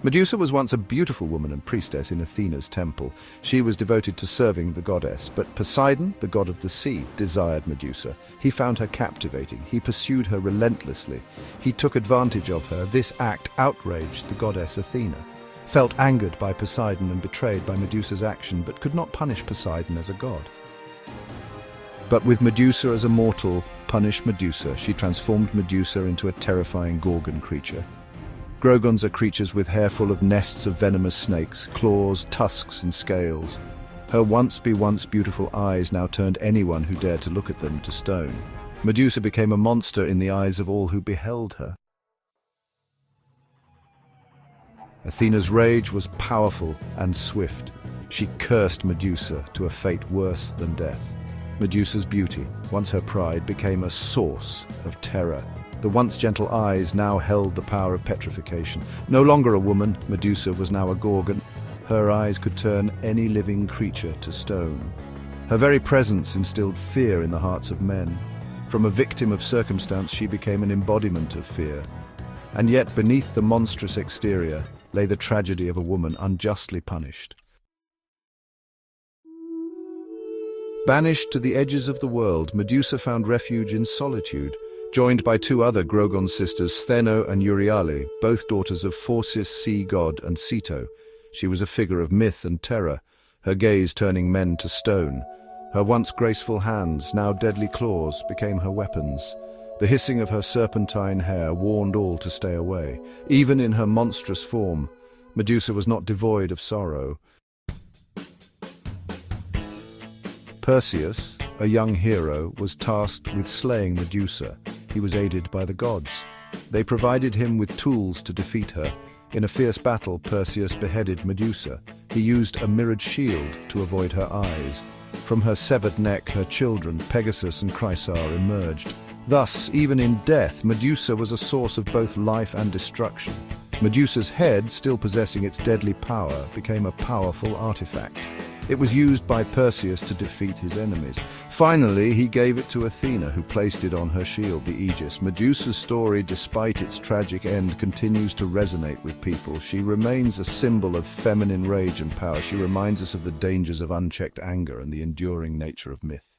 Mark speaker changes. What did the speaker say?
Speaker 1: Medusa was once a beautiful woman and priestess in Athena's temple. She was devoted to serving the goddess, but Poseidon, the god of the sea, desired Medusa. He found her captivating. He pursued her relentlessly. He took advantage of her. This act outraged the goddess Athena. Felt angered by Poseidon and betrayed by Medusa's action, but could not punish Poseidon as a god. But with Medusa as a mortal, punish Medusa. She transformed Medusa into a terrifying Gorgon creature. Gorgons are creatures with hair full of nests of venomous snakes, claws, tusks, and scales. Her once beautiful eyes now turned anyone who dared to look at them to stone. Medusa became a monster in the eyes of all who beheld her. Athena's rage was powerful and swift. She cursed Medusa to a fate worse than death. Medusa's beauty, once her pride, became a source of terror. The once gentle eyes now held the power of petrification. No longer a woman, Medusa was now a Gorgon. Her eyes could turn any living creature to stone. Her very presence instilled fear in the hearts of men. From a victim of circumstance, she became an embodiment of fear. And yet, beneath the monstrous exterior, lay the tragedy of a woman unjustly punished. Banished to the edges of the world, Medusa found refuge in solitude. Joined by two other Gorgon sisters, Stheno and Euryale, both daughters of Phorcys, sea god, and Ceto. She was a figure of myth and terror, her gaze turning men to stone. Her once graceful hands, now deadly claws, became her weapons. The hissing of her serpentine hair warned all to stay away. Even in her monstrous form, Medusa was not devoid of sorrow. Perseus, a young hero, was tasked with slaying Medusa. He was aided by the gods. They provided him with tools to defeat her. In a fierce battle, Perseus beheaded Medusa. He used a mirrored shield to avoid her eyes. From her severed neck, her children, Pegasus and Chrysaor, emerged. Thus, even in death, Medusa was a source of both life and destruction. Medusa's head, still possessing its deadly power, became a powerful artifact. It was used by Perseus to defeat his enemies. Finally, he gave it to Athena, who placed it on her shield, the Aegis. Medusa's story, despite its tragic end, continues to resonate with people. She remains a symbol of feminine rage and power. She reminds us of the dangers of unchecked anger and the enduring nature of myth.